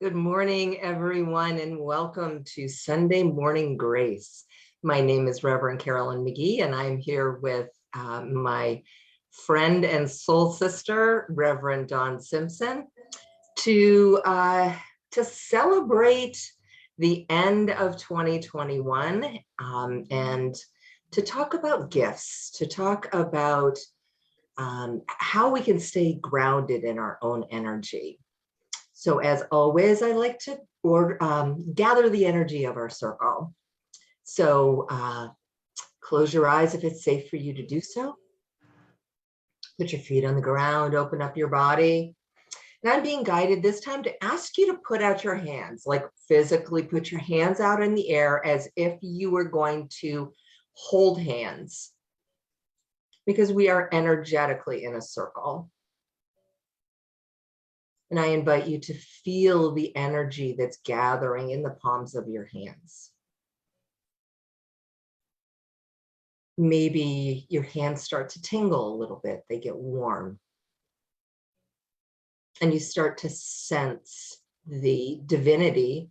Good morning, everyone, and welcome to Sunday Morning Grace. My name is Reverend Carolyn McGee, and I'm here with my friend and soul sister, Reverend Dawn Simpson, to celebrate the end of 2021 and to talk about gifts, to talk about how we can stay grounded in our own energy. So as always, I like to gather the energy of our circle. So close your eyes if it's safe for you to do so. Put your feet on the ground, open up your body. And I'm being guided this time to ask you to put out your hands, like physically put your hands out in the air as if you were going to hold hands, because we are energetically in a circle. And I invite you to feel the energy that's gathering in the palms of your hands. Maybe your hands start to tingle a little bit, they get warm. And you start to sense the divinity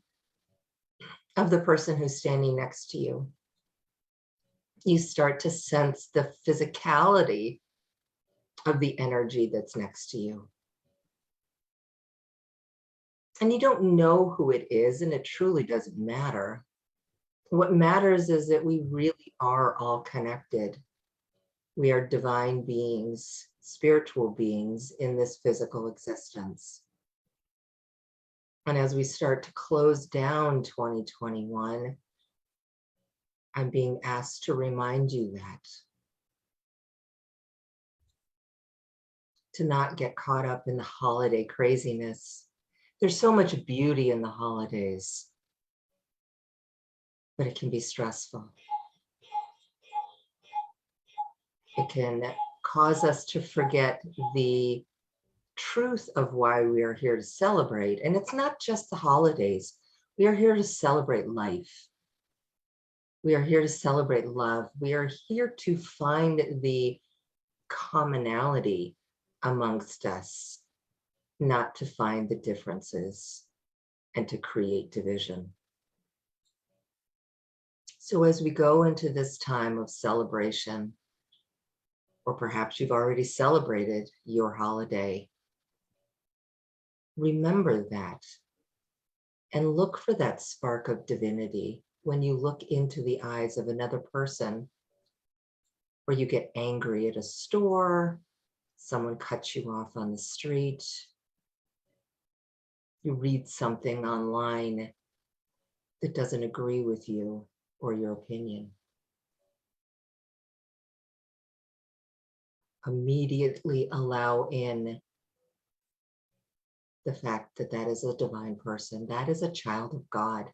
of the person who's standing next to you. You start to sense the physicality of the energy that's next to you. And you don't know who it is, and it truly doesn't matter. What matters is that we really are all connected. We are divine beings, spiritual beings in this physical existence. And as we start to close down 2021, I'm being asked to remind you that. To not get caught up in the holiday craziness. There's so much beauty in the holidays, but it can be stressful. It can cause us to forget the truth of why we are here to celebrate. And it's not just the holidays. We are here to celebrate life. We are here to celebrate love. We are here to find the commonality amongst us, not to find the differences and to create division. So as we go into this time of celebration, or perhaps you've already celebrated your holiday, remember that and look for that spark of divinity when you look into the eyes of another person, or you get angry at a store, someone cuts you off on the street, you read something online that doesn't agree with you or your opinion. Immediately allow in the fact that that is a divine person, that is a child of God,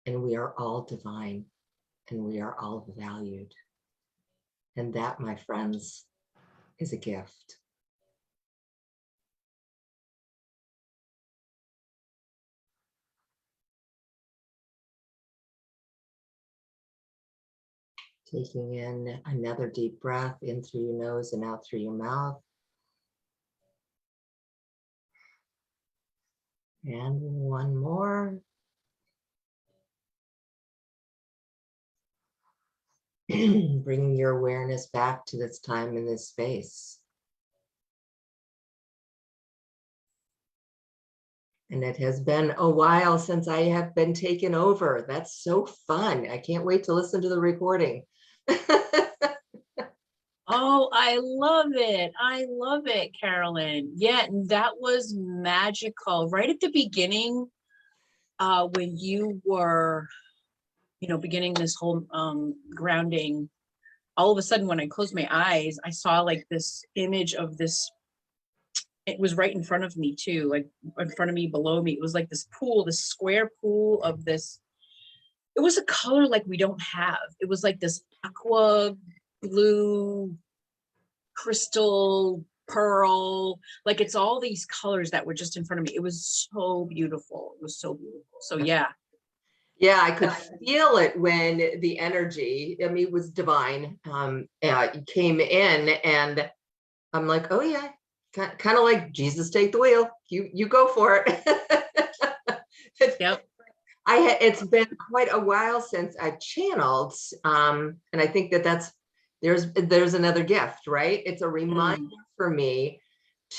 and we are all divine, and we are all valued. And that, my friends, is a gift. Taking in another deep breath in through your nose and out through your mouth. And one more. Bringing your awareness back to this time in this space. And it has been a while since I have been taken over. That's so fun. I can't wait to listen to the recording. Oh, I love it. I love it, Carolyn. Yeah, that was magical. Right at the beginning, when you were, beginning this whole grounding, all of a sudden when I closed my eyes, I saw like this image of this. It was right in front of me too, like in front of me, below me. It was like this pool, this square pool of this. It was a color like we don't have. It was like this aqua blue, crystal, pearl, like it's all these colors that were just in front of me. It was so beautiful. It was so beautiful. So yeah. Yeah, I could feel it when the energy, I mean, it was divine, came in, and I'm like, oh yeah, kind of like Jesus, take the wheel. You go for it. Yep. It's been quite a while since I've channeled, and I think there's another gift, right? It's a reminder for me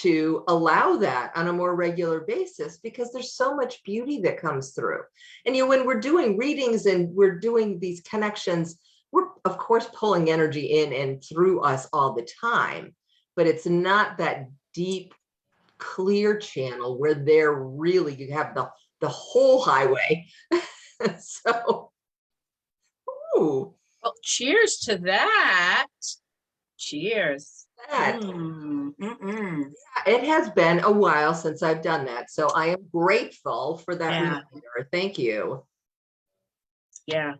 to allow that on a more regular basis, because there's so much beauty that comes through. And when we're doing readings and we're doing these connections, we're of course pulling energy in and through us all the time, but it's not that deep, clear channel where you have the whole highway. So, ooh, Well, cheers to that. Cheers. that. Mm-mm. It has been a while since I've done that. So I am grateful for that Yeah. reminder. Thank you. Yeah.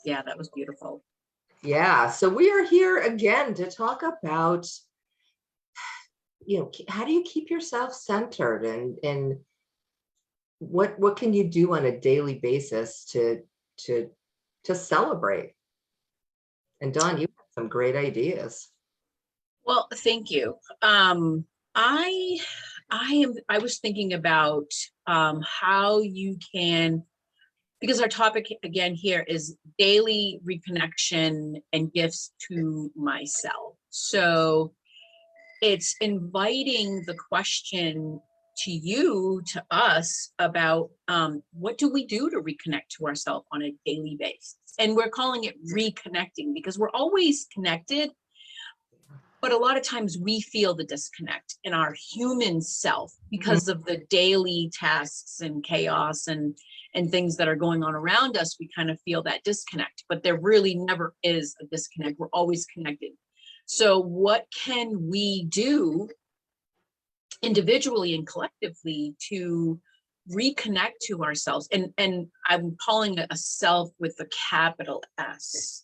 Yeah, that was beautiful. Yeah. So we are here again to talk about, how do you keep yourself centered, and what can you do on a daily basis to celebrate? And Dawn, you have some great ideas. Well, thank you. I I was thinking about how you can, because our topic again here is daily reconnection and gifts to myself. So it's inviting the question to you, to us, about what do we do to reconnect to ourselves on a daily basis? And we're calling it reconnecting because we're always connected, but a lot of times we feel the disconnect in our human self because of the daily tasks and chaos and things that are going on around us. We kind of feel that disconnect, but there really never is a disconnect. We're always connected. So what can we do individually and collectively to reconnect to ourselves? And I'm calling it a self with a capital S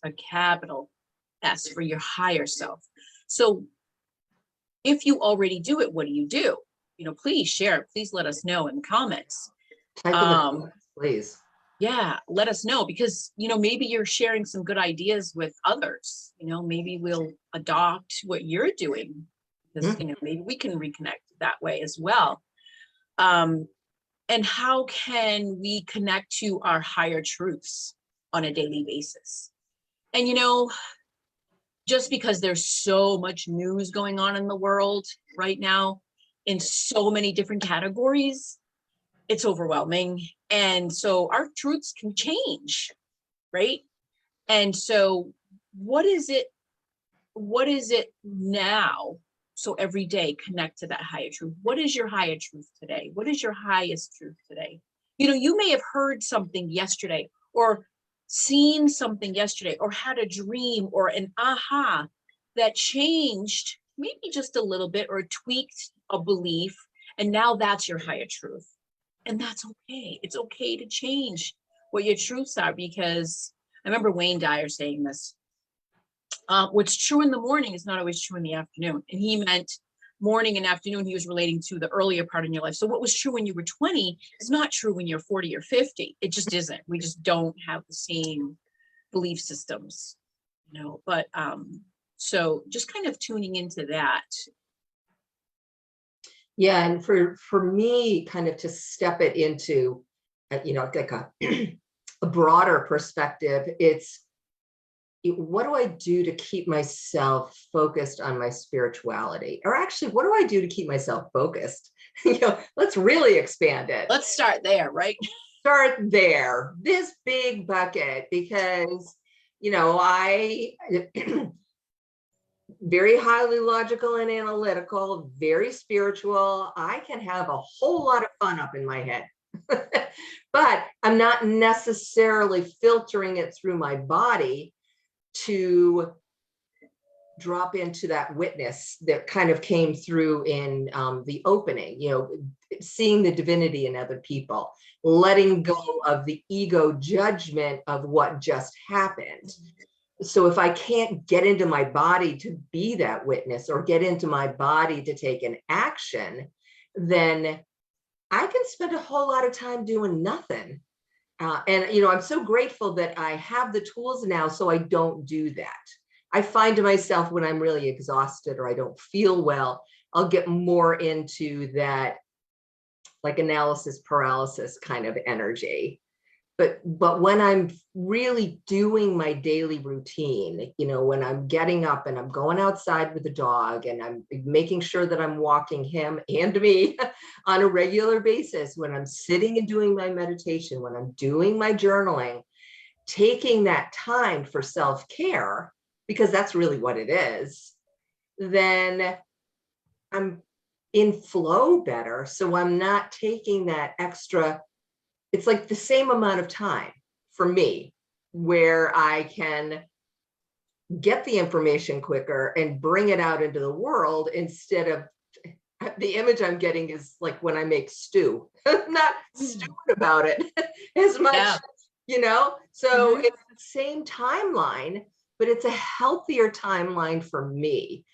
for your higher self. So if you already do it, what do you do? Please share it. Please let us know in the comments. Type in the comments, please. Yeah, let us know, because maybe you're sharing some good ideas with others. Maybe we'll adopt what you're doing, because maybe we can reconnect that way as well. And how can we connect to our higher truths on a daily basis? And just because there's so much news going on in the world right now in so many different categories, it's overwhelming. And so our truths can change, right? And so what is it now? So every day connect to that higher truth. What is your higher truth today? What is your highest truth today? You may have heard something yesterday, or seen something yesterday, or had a dream or an aha that changed maybe just a little bit, or tweaked a belief, and now that's your higher truth. And that's okay. It's okay to change what your truths are, because I remember Wayne Dyer saying this. What's true in the morning is not always true in the afternoon. And he meant morning and afternoon. He was relating to the earlier part in your life. So what was true when you were 20 is not true when you're 40 or 50. It just isn't. We just don't have the same belief systems, but so just kind of tuning into that. Yeah, and for me, kind of to step it into, like a broader perspective, what do I do to keep myself focused on my spirituality? Or actually, what do I do to keep myself focused? Let's really expand it. Let's start there, right? Start there, this big bucket, because, I very highly logical and analytical, very spiritual. I can have a whole lot of fun up in my head, but I'm not necessarily filtering it through my body to drop into that witness that kind of came through in the opening, seeing the divinity in other people, letting go of the ego judgment of what just happened. So if I can't get into my body to be that witness, or get into my body to take an action, then I can spend a whole lot of time doing nothing. And I'm so grateful that I have the tools now so I don't do that. I find myself, when I'm really exhausted or I don't feel well, I'll get more into that, like analysis paralysis kind of energy. But when I'm really doing my daily routine, you know, when I'm getting up and I'm going outside with the dog and I'm making sure that I'm walking him and me on a regular basis, when I'm sitting and doing my meditation, when I'm doing my journaling, taking that time for self-care, because that's really what it is, then I'm in flow better. So I'm not taking that extra, it's like the same amount of time for me where I can get the information quicker and bring it out into the world, instead of, the image I'm getting is like when I make stew, not stewing about it as much, Yeah. you know? So it's the same timeline, but it's a healthier timeline for me.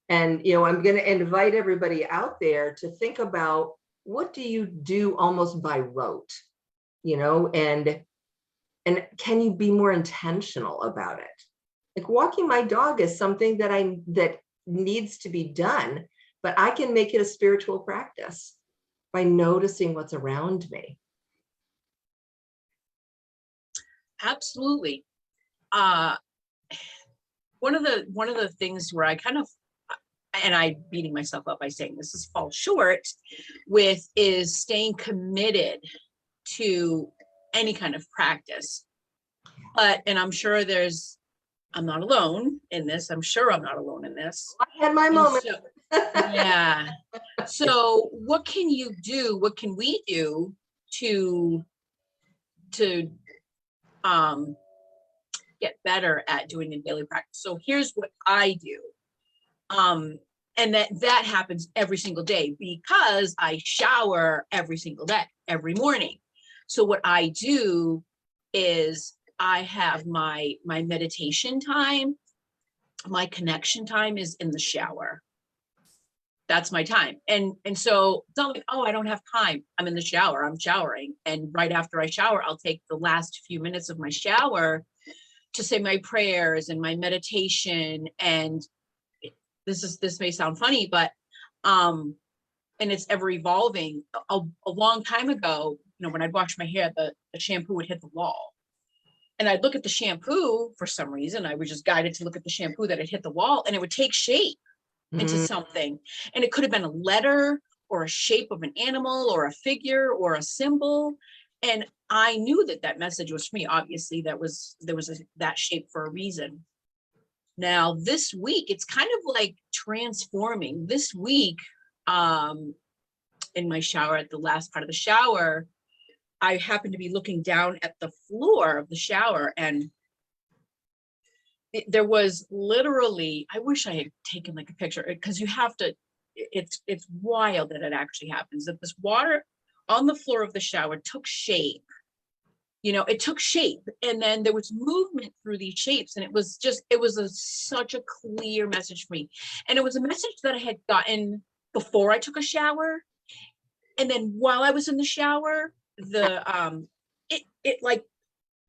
And, you know, I'm going to invite everybody out there to think about, what do you do almost by rote, you know, and can you be more intentional about it? Like walking my dog is something that needs to be done, but I can make it a spiritual practice by noticing what's around me. Absolutely. One of the things where I kind of, and I'm beating myself up by saying this is fall short with, is staying committed to any kind of practice. But, and I'm sure I'm not alone in this. I'm sure I'm not alone in this. I had my moment. So, yeah. So what can you do? What can we do to get better at doing a daily practice? So here's what I do. And that happens every single day because I shower every single day, every morning. So what I do is I have my meditation time, my connection time is in the shower. That's my time. And so it's not like, oh, I don't have time. I'm in the shower, I'm showering. And right after I shower, I'll take the last few minutes of my shower to say my prayers and my meditation. And this may sound funny, but and it's ever evolving. A long time ago, you know, when I'd wash my hair, the shampoo would hit the wall. And I'd look at the shampoo for some reason. I was just guided to look at the shampoo that had hit the wall, and it would take shape into something. And it could have been a letter or a shape of an animal or a figure or a symbol. And I knew that message was for me. Obviously, there was that shape for a reason. Now, this week, it's kind of like transforming. This week, in my shower, at the last part of the shower, I happened to be looking down at the floor of the shower, and there was literally, I wish I had taken like a picture, because you have to, it's wild that it actually happens, that this water on the floor of the shower took shape. You know, it took shape, and then there was movement through these shapes, and it was such a clear message for me. And it was a message that I had gotten before I took a shower. And then while I was in the shower, it like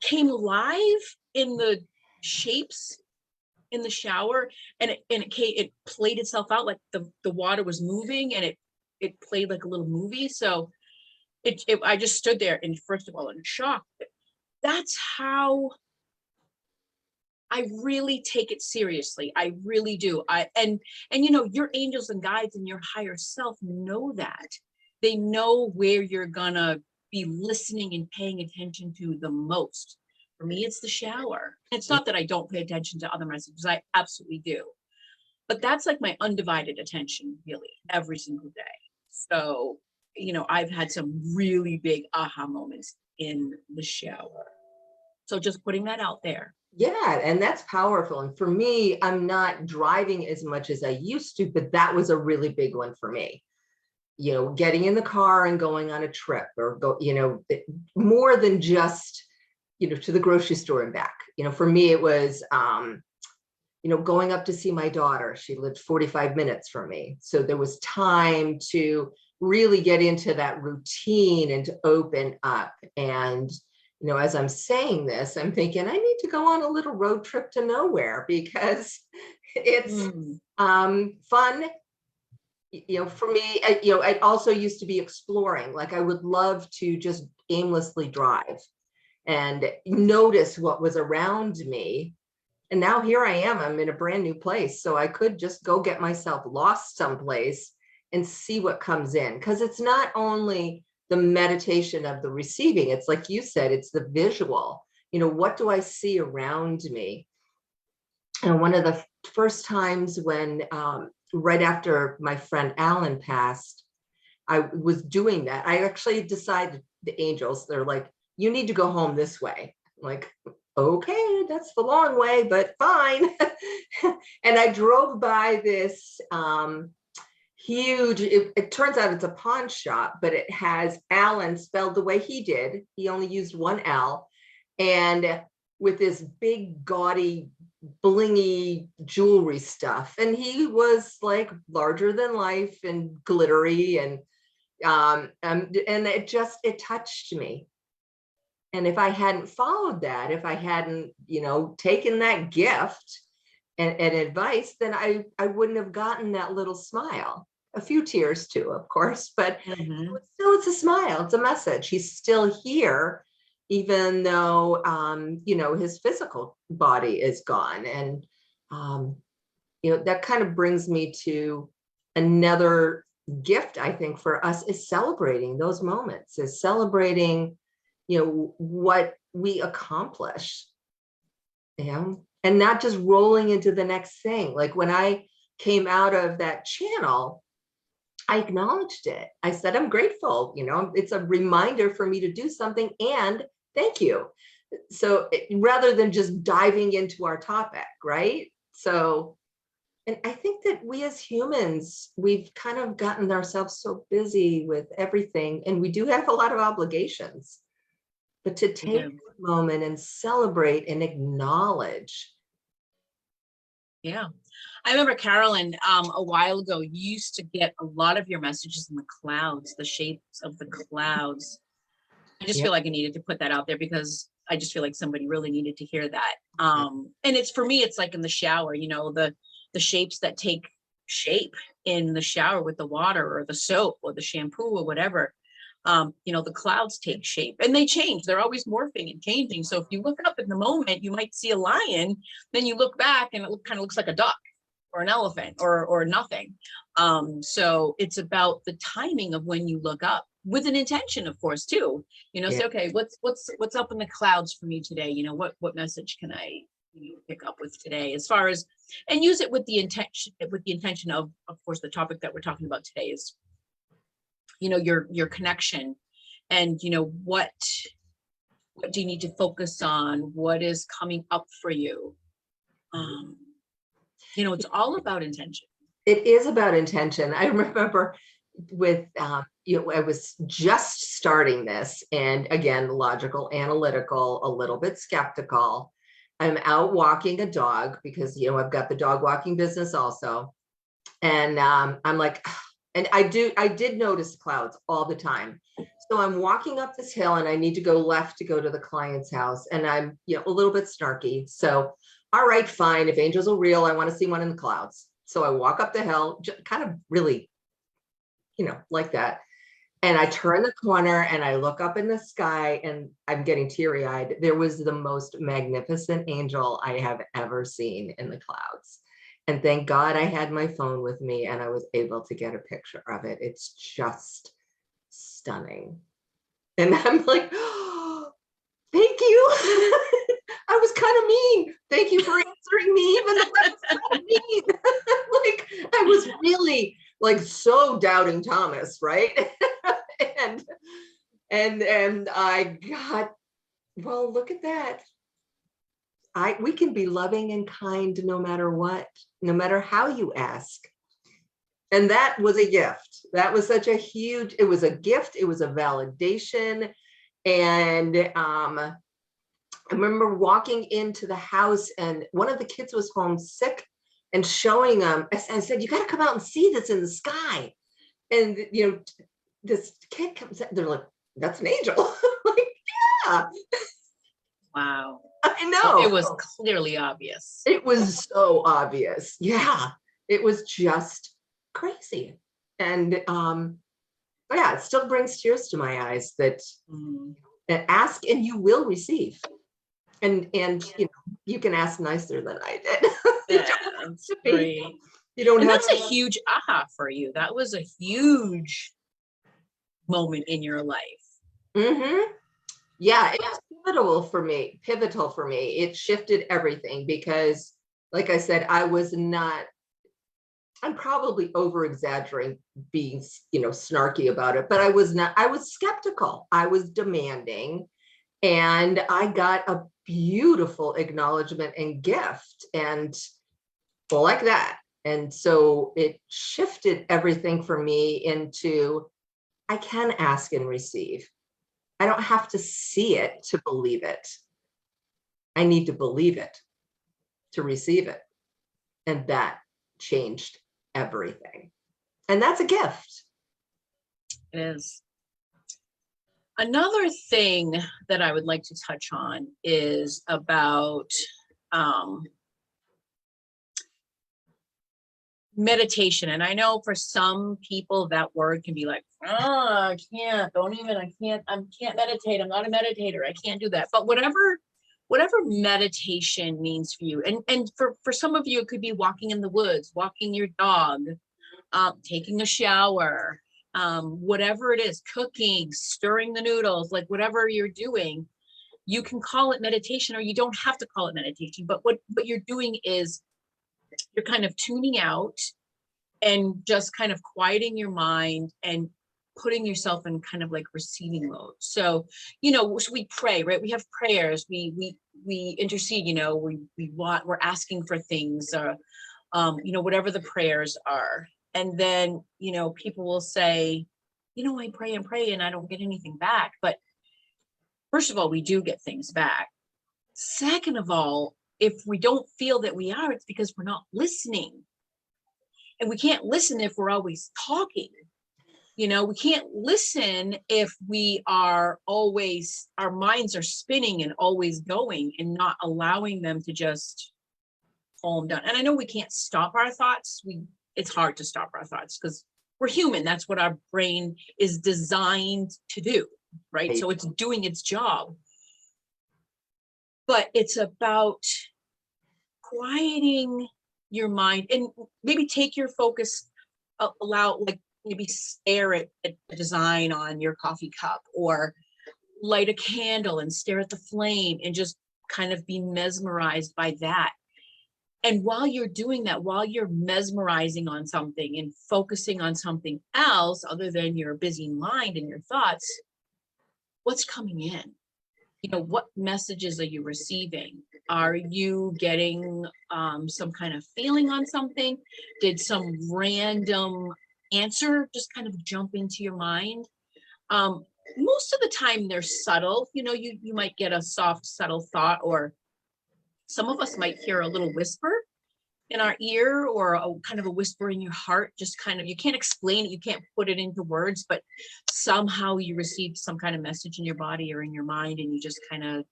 came alive in the shapes in the shower, and it played itself out, like the water was moving, and it played like a little movie. So I just stood there, and first of all, in shock. That's how I really take it seriously. I really do. And you know, your angels and guides and your higher self know that. They know where you're gonna be listening and paying attention to the most. For me, it's the shower. It's not that I don't pay attention to other messages. I absolutely do. But that's like my undivided attention, really, every single day. So, you know, I've had some really big aha moments in the shower. So just putting that out there. Yeah, and that's powerful. And for me, I'm not driving as much as I used to, but that was a really big one for me. You know, getting in the car and going on a trip, or go, you know, more than just, you know, to the grocery store and back. You know, for me, it was, you know, going up to see my daughter. She lived 45 minutes from me. So there was time to really get into that routine and to open up. And, you know, as I'm saying this, I'm thinking I need to go on a little road trip to nowhere, because it's fun. for me, I also used to be exploring. Like I would love to just aimlessly drive and notice what was around me. And now here I am, I'm in a brand new place. So I could just go get myself lost someplace and see what comes in. Because it's not only the meditation of the receiving, it's like you said, it's the visual. What do I see around me? And one of the first times when, right after my friend Alan passed, I was doing that. I actually decided, the angels, they're like, you need to go home this way. I'm like, okay, that's the long way, but fine. And I drove by this huge, it turns out it's a pawn shop, but it has Alan spelled the way he did. He only used one L. And with this big, gaudy, blingy jewelry stuff. And he was like larger than life and glittery, and it touched me. And if I hadn't followed that, if I hadn't, taken that gift and advice, then I wouldn't have gotten that little smile. A few tears too, of course, but Mhm. still, it's a smile. It's a message. He's still here, even though, his physical body is gone. And, that kind of brings me to another gift, I think, for us, is celebrating those moments, is celebrating, what we accomplish, and not just rolling into the next thing. Like when I came out of that channel, I acknowledged it. I said, I'm grateful, it's a reminder for me to do something, and thank you. So rather than just diving into our topic, right? So, and I think that we as humans, we've kind of gotten ourselves so busy with everything, and we do have a lot of obligations. But to take a moment and celebrate and acknowledge. Yeah. I remember Carolyn, a while ago, you used to get a lot of your messages in the clouds, the shapes of the clouds. I just feel like I needed to put that out there because I just feel like somebody really needed to hear that. And it's, for me, it's like in the shower, the shapes that take shape in the shower with the water or the soap or the shampoo or whatever. The clouds take shape and they change. They're always morphing and changing. So if you look up in the moment, you might see a lion, then you look back and it kind of looks like a duck or an elephant or nothing. So it's about the timing of when you look up, with an intention, of course, too. Say, okay, what's up in the clouds for me today? What message can I pick up with today, as far as, and use it with the intention of course, the topic that we're talking about today is, your connection, and what do you need to focus on, what is coming up for you. It's all about intention. It is about intention. I remember with, I was just starting this, and again, logical, analytical, a little bit skeptical. I'm out walking a dog because, I've got the dog walking business also. And I'm like, and I did notice clouds all the time. So I'm walking up this hill and I need to go left to go to the client's house. And I'm, a little bit snarky. So, all right, fine. If angels are real, I want to see one in the clouds. So I walk up the hill, kind of really, like that. And I turn the corner and I look up in the sky and I'm getting teary eyed. There was the most magnificent angel I have ever seen in the clouds. And thank God I had my phone with me and I was able to get a picture of it. It's just stunning. And I'm like, oh, thank you. I was kind of mean. Thank you for answering me, even though I was kind of mean. Like, I was really like so doubting Thomas, right? and I got, well, look at that. We can be loving and kind no matter what, no matter how you ask. And that was a gift. That was such a huge, it was a gift. It was a validation. And I remember walking into the house and one of the kids was homesick and showing them, I said, you got to come out and see this in the sky. And, this kid comes, they're like, that's an angel. Like, yeah. Wow. I know. It was clearly obvious. It was so obvious. Yeah. It was just crazy. And but yeah, it still brings tears to my eyes that ask and you will receive. And you know, you can ask nicer than I did. You Yeah, don't have that's to great. you don't And have that's a huge aha for you. That was a huge moment in your life. Yeah, it was pivotal for me. It shifted everything because, like I said, I'm probably over exaggerating, being, you know, snarky about it, but I was not, I was skeptical. I was demanding, and I got a beautiful acknowledgement and gift, and like that. And so it shifted everything for me into, I can ask and receive. I don't have to see it to believe it. I need to believe it to receive it. And that changed everything. And that's a gift. It is. Another thing that I would like to touch on is about meditation. And I know for some people that word can be like, oh, I can't meditate. I'm not a meditator. I can't do that. But whatever meditation means for you, and for some of you, it could be walking in the woods, walking your dog, taking a shower, whatever it is, cooking, stirring the noodles, like whatever you're doing, you can call it meditation, or you don't have to call it meditation. But what you're doing is you're kind of tuning out and just kind of quieting your mind and putting yourself in kind of like receiving mode. So, you know, we pray, right? We have prayers, we intercede, you know, we're asking for things, you know, whatever the prayers are. And then, you know, people will say, you know, I pray and pray and I don't get anything back. But first of all, we do get things back. Second of all, if we don't feel that we are, it's because we're not listening. And we can't listen if we're always talking. You know, we can't listen if we are always, our minds are spinning and always going and not allowing them to just calm down. And I know we can't stop our thoughts. It's hard to stop our thoughts because we're human. That's what our brain is designed to do, right? So it's doing its job. But it's about quieting your mind and maybe take your focus, allow, like maybe stare at the design on your coffee cup, or light a candle and stare at the flame and just kind of be mesmerized by that. And while you're doing that, while you're mesmerizing on something and focusing on something else other than your busy mind and your thoughts, what's coming in? You know, what messages are you receiving? Are you getting some kind of feeling on something? Did some random answer just kind of jump into your mind? Most of the time they're subtle. You know, you might get a soft, subtle thought, or some of us might hear a little whisper in our ear, or a kind of a whisper in your heart, just kind of, you can't explain it, you can't put it into words, but somehow you received some kind of message in your body or in your mind, and you just kind of,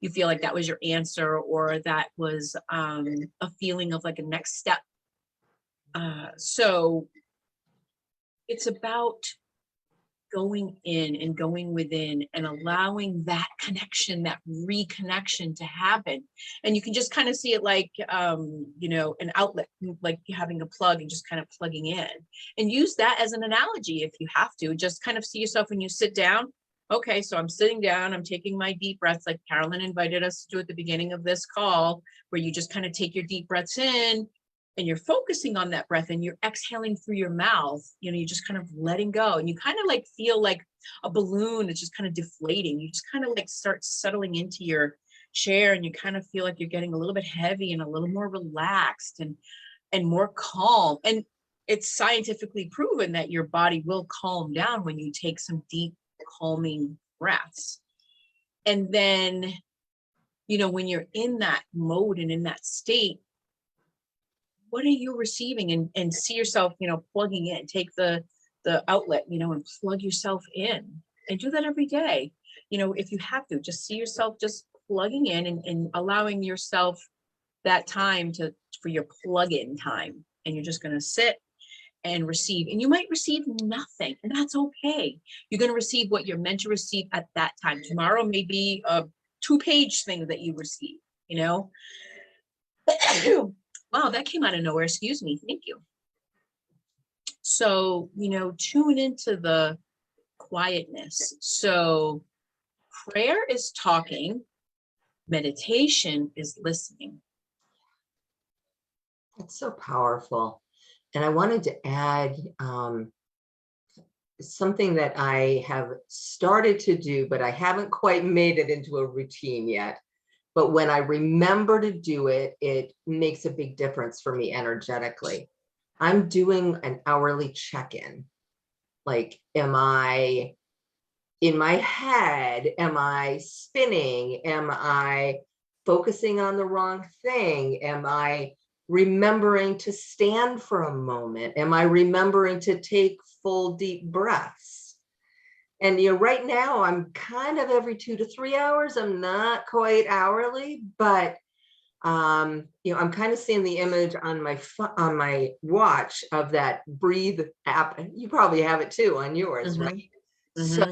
you feel like that was your answer, or that was a feeling of like a next step. So it's about going in and going within and allowing that connection, that reconnection to happen. And you can just kind of see it like, you know, an outlet, like having a plug and just kind of plugging in, and use that as an analogy. If you have to, just kind of see yourself when you sit down. Okay, so I'm sitting down, I'm taking my deep breaths, like Carolyn invited us to do at the beginning of this call, where you just kind of take your deep breaths in, and you're focusing on that breath, and you're exhaling through your mouth. You know, you're just kind of letting go, and you kind of like feel like a balloon. It's just kind of deflating. You just kind of like start settling into your chair, and you kind of feel like you're getting a little bit heavy and a little more relaxed and more calm. And it's scientifically proven that your body will calm down when you take some deep, calming breaths. And then, you know, when you're in that mode and in that state, what are you receiving? And see yourself, you know, plugging in, take the outlet, you know, and plug yourself in, and do that every day. You know, if you have to, just see yourself just plugging in, and allowing yourself that time for your plug-in time. And you're just going to sit and receive, and you might receive nothing, and that's okay. You're going to receive what you're meant to receive at that time. Tomorrow may be a 2-page thing that you receive, you know. Wow, that came out of nowhere. Excuse me. Thank you. So, you know, tune into the quietness. So prayer is talking, meditation is listening. It's so powerful. And I wanted to add something that I have started to do, but I haven't quite made it into a routine yet. But when I remember to do it, it makes a big difference for me energetically. I'm doing an hourly check-in. Like, am I in my head? Am I spinning? Am I focusing on the wrong thing? Am I remembering to stand for a moment? Am I remembering to take full deep breaths? And you know, right now I'm kind of every 2 to 3 hours. I'm not quite hourly, but you know, I'm kind of seeing the image on my watch of that Breathe app. You probably have it too on yours, right? So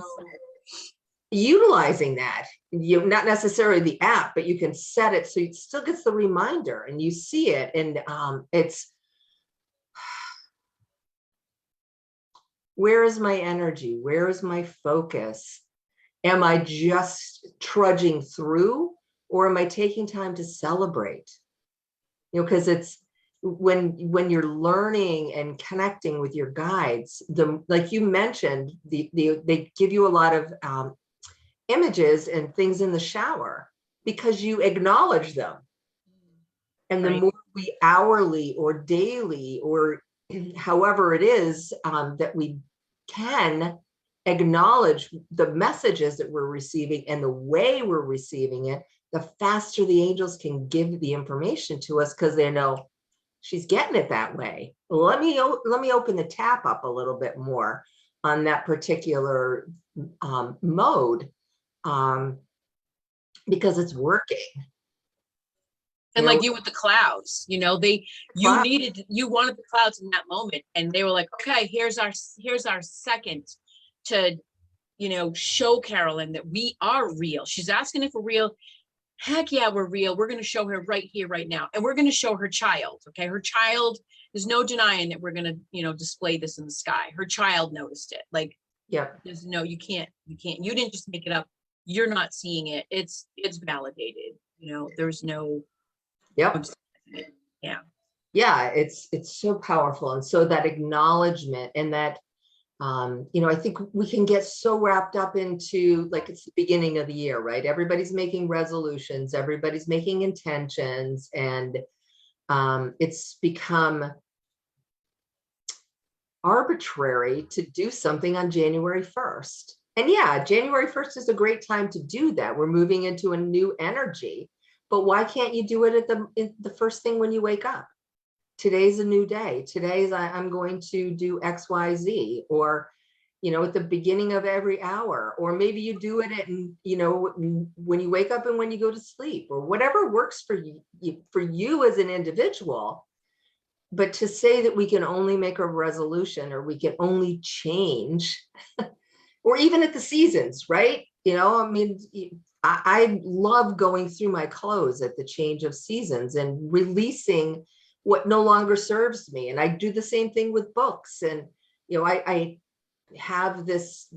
utilizing that, you not necessarily the app, but you can set it so it still gets the reminder and you see it. And it's, where is my energy? Where is my focus? Am I just trudging through, or am I taking time to celebrate? You know, because it's when you're learning and connecting with your guides, like you mentioned, they give you a lot of images and things in the shower because you acknowledge them. And the more we hourly or daily or however it is that we can acknowledge the messages that we're receiving and the way we're receiving it, the faster the angels can give the information to us, because they know she's getting it that way. Let me open the tap up a little bit more on that particular mode, because it's working. And like you with the clouds, you know, you wanted the clouds in that moment, and they were like, okay, here's our second to, you know, show Carolyn that we are real. She's asking if we're real. Heck yeah, we're real. We're going to show her right here, right now. And we're going to show her child. Okay. Her child, there's no denying that we're going to, you know, display this in the sky. Her child noticed it. Like, yeah, there's no, you didn't just make it up. You're not seeing it. It's validated. You know, there's no. Yep. Yeah. Yeah. It's so powerful. And so that acknowledgement and that, you know, I think we can get so wrapped up into, like, it's the beginning of the year, right? Everybody's making resolutions, everybody's making intentions, and it's become arbitrary to do something on January 1st. And yeah, January 1st is a great time to do that. We're moving into a new energy, but why can't you do it at the first thing when you wake up? Today's a new day. Today's I'm going to do X, Y, Z, or, you know, at the beginning of every hour, or maybe you do it at, you know, when you wake up and when you go to sleep, or whatever works for you as an individual. But to say that we can only make a resolution, or we can only change, or even at the seasons, right? You know, I mean, I love going through my clothes at the change of seasons and releasing what no longer serves me. And I do the same thing with books. And, you know, I have this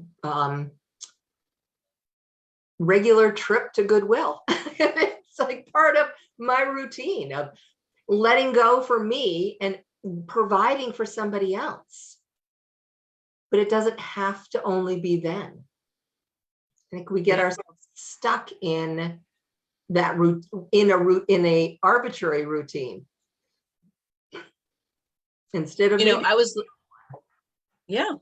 regular trip to Goodwill. It's like part of my routine of letting go for me and providing for somebody else. But it doesn't have to only be then. I think we get ourselves stuck in that in a arbitrary routine. Instead of, you know, yeah.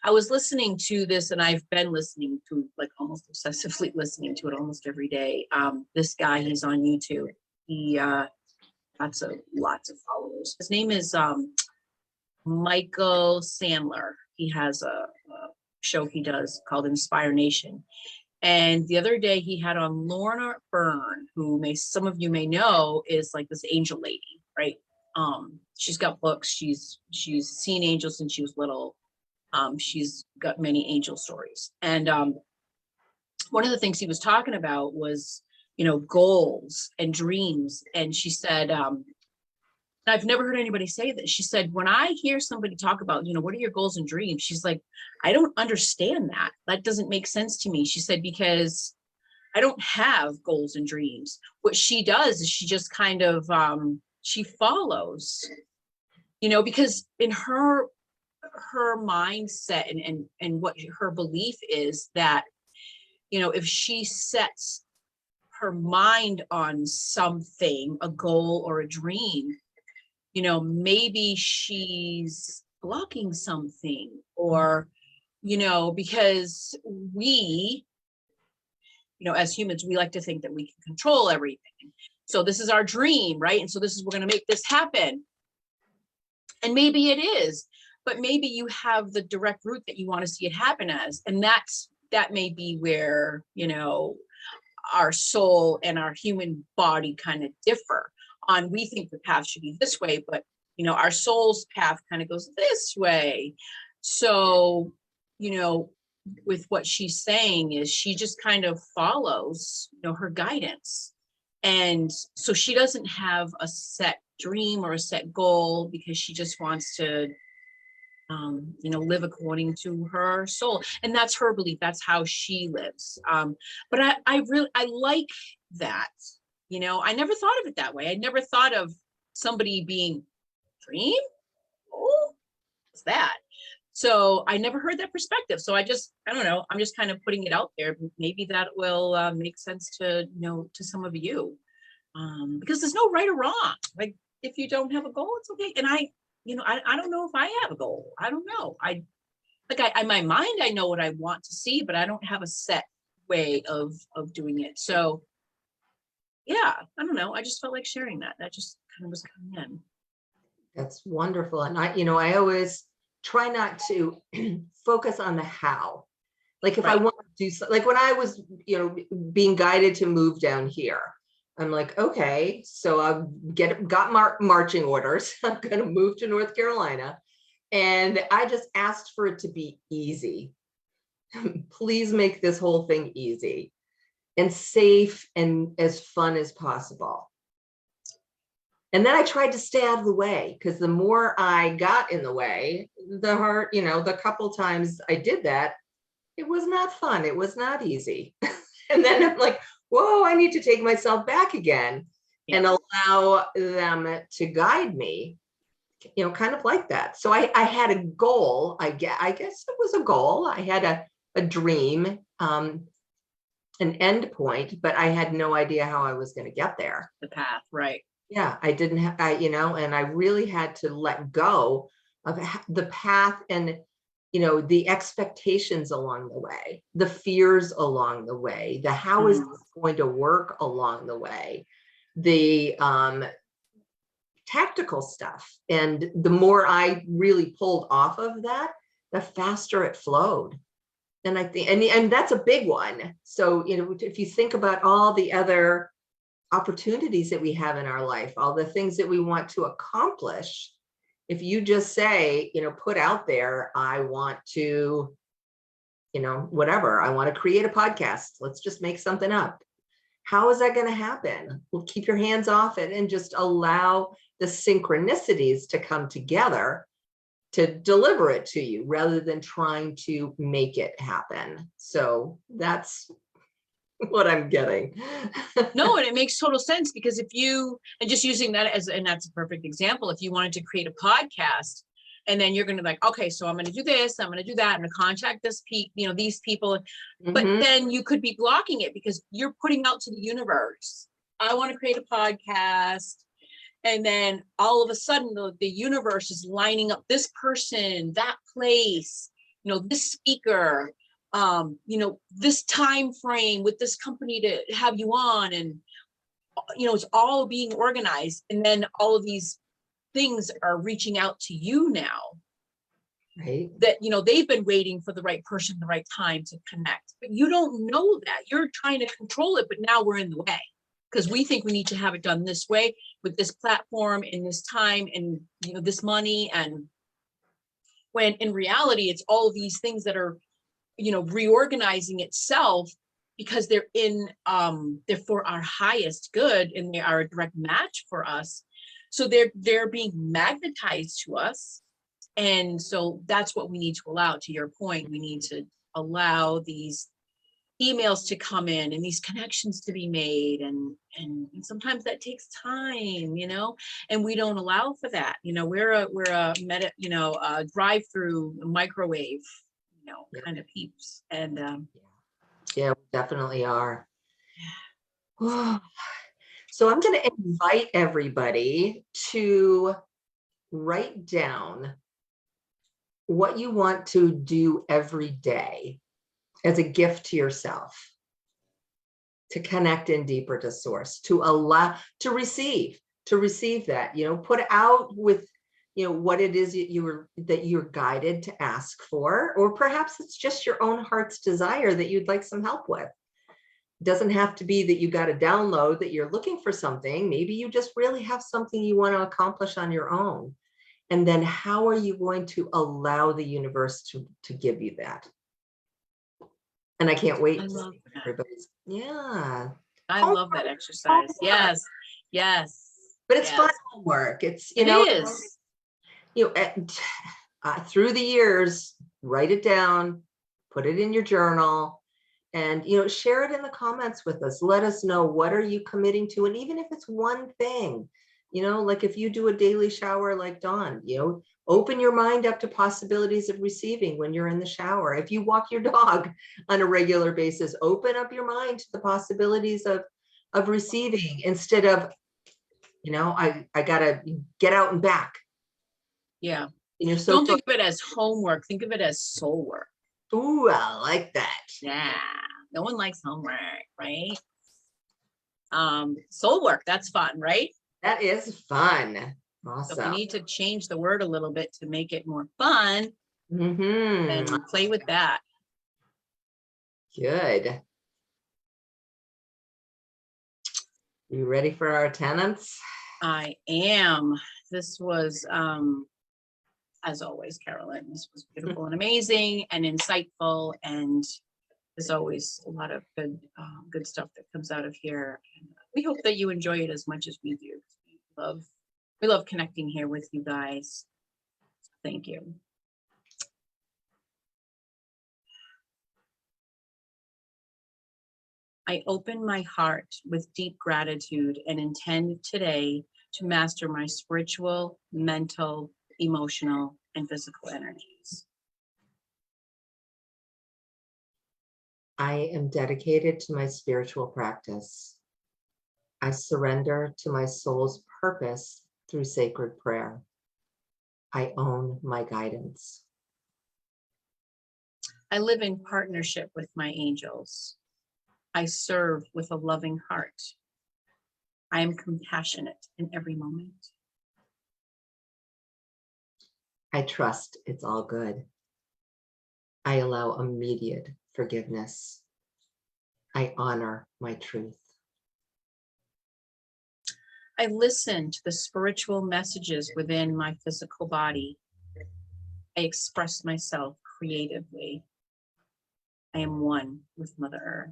I was listening to this, and I've been listening to, like, almost obsessively listening to it almost every day. This guy, he's on YouTube. He lots of followers. His name is Michael Sandler. He has a show he does called Inspire Nation. And the other day he had on Lorna Byrne, who some of you may know is like this angel lady, right? she's got books. She's seen angels since she was little. She's got many angel stories. And one of the things he was talking about was, goals and dreams. And she said, I've never heard anybody say this. She said, when I hear somebody talk about, what are your goals and dreams? She's like, I don't understand that. That doesn't make sense to me. She said, because I don't have goals and dreams. What she does is she just kind of, she follows, because in her mindset and what her belief is that, if she sets her mind on something, a goal or a dream, maybe she's blocking something, or, because we, as humans, we like to think that we can control everything. So this is our dream, right? And so we're going to make this happen. And maybe it is, but maybe you have the direct route that you want to see it happen as. And that may be where, our soul and our human body kind of differ on, we think the path should be this way, but, our soul's path kind of goes this way. So, with what she's saying is she just kind of follows, her guidance. And so she doesn't have a set dream or a set goal, because she just wants to, live according to her soul. And that's her belief. That's how she lives. But I like that, I never thought of it that way. I never thought of somebody being dream. Oh, what's that? So I never heard that perspective. So I don't know. I'm just kind of putting it out there. Maybe that will make sense to, to some of you. Because there's no right or wrong. Like, if you don't have a goal, it's okay. And I don't know if I have a goal. I don't know. In my mind, I know what I want to see, but I don't have a set way of doing it. So yeah, I don't know. I just felt like sharing that. That just kind of was coming in. That's wonderful. And I always try not to focus on the how. Like if I want to do like when I was, being guided to move down here, I'm like, okay, so I've got marching orders. I'm going to move to North Carolina. And I just asked for it to be easy. Please make this whole thing easy and safe and as fun as possible. And then I tried to stay out of the way, because the more I got in the way, the couple times I did that, it was not fun. It was not easy. And then I'm like, whoa, I need to take myself back again and allow them to guide me, kind of like that. So I had a goal. I guess it was a goal. I had a dream, an end point, but I had no idea how I was going to get there. The path, right. Yeah, I didn't have, and I really had to let go of the path and, the expectations along the way, the fears along the way, the how is this going to work along the way, the tactical stuff. And the more I really pulled off of that, the faster it flowed. And I think, and that's a big one. So, if you think about all the other opportunities that we have in our life, all the things that we want to accomplish, if you just say, put out there, I want to, whatever, I want to create a podcast. Let's just make something up. How is that going to happen? Well, keep your hands off it and just allow the synchronicities to come together to deliver it to you, rather than trying to make it happen. So that's what I'm getting. No, and it makes total sense, because and just using that and that's a perfect example. If you wanted to create a podcast, and then you're going to be like, okay, so I'm going to do this, I'm going to do that, I'm going to contact these people, but then you could be blocking it because you're putting out to the universe, I want to create a podcast. And then all of a sudden the universe is lining up this person, that place, this speaker, this time frame with this company to have you on, and it's all being organized, and then all of these things are reaching out to you now, right? That they've been waiting for the right person, the right time to connect, but you don't know that. You're trying to control it, but now we're in the way. because we think we need to have it done this way with this platform in this time and, you know, this money. And when in reality, it's all of these things that are, you know, reorganizing itself because they're they're for our highest good and they are a direct match for us. So they're being magnetized to us. And so that's what we need to allow. To your point, we need to allow these emails to come in and these connections to be made. And sometimes that takes time, you know, and we don't allow for that. You know, we're a drive-through microwave, you know, kind of peeps. And yeah, we definitely are. So I'm going to invite everybody to write down what you want to do every day as a gift to yourself, to connect in deeper to source, to allow, to receive that, you know, put out with, you know, what it is that you're guided to ask for, or perhaps it's just your own heart's desire that you'd like some help with. It doesn't have to be that you got a download that you're looking for something. Maybe you just really have something you want to accomplish on your own. And then how are you going to allow the universe to give you that? And I can't wait to see everybody's. Yeah. I love that exercise. Yes. Yes. But it's fun homework. It's, it is. You know, through the years, write it down, put it in your journal, and, you know, share it in the comments with us. Let us know, what are you committing to? And even if it's one thing, you know, like if you do a daily shower like Dawn, you know, open your mind up to possibilities of receiving when you're in the shower. If you walk your dog on a regular basis, open up your mind to the possibilities of receiving, instead of, you know, I gotta get out and back. Yeah. And you're so don't think of it as homework. Think of it as soul work. Ooh, I like that. Yeah. No one likes homework, right? Soul work, that's fun, right? That is fun. Awesome. So if we need to change the word a little bit to make it more fun, and play with that. Good. You ready for our tenants? I am. This was, as always, Carolyn, this was beautiful and amazing and insightful, and there's always a lot of good stuff that comes out of here. And we hope that you enjoy it as much as we do. We love connecting here with you guys. Thank you. I open my heart with deep gratitude and intend today to master my spiritual, mental, emotional, and physical energies. I am dedicated to my spiritual practice. I surrender to my soul's purpose through sacred prayer. I own my guidance. I live in partnership with my angels. I serve with a loving heart. I am compassionate in every moment. I trust it's all good. I allow immediate forgiveness. I honor my truth. I listen to the spiritual messages within my physical body. I express myself creatively. I am one with Mother Earth.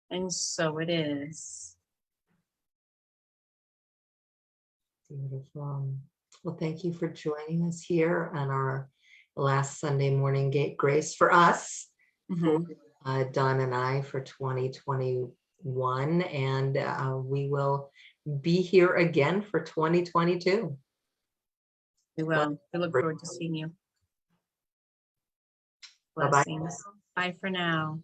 And so it is. Beautiful. Well, thank you for joining us here on our last Sunday morning grace for us, for Dawn and I, for 2021. And we will be here again for 2022. We will. We look forward to seeing you. Blessings. Bye for now.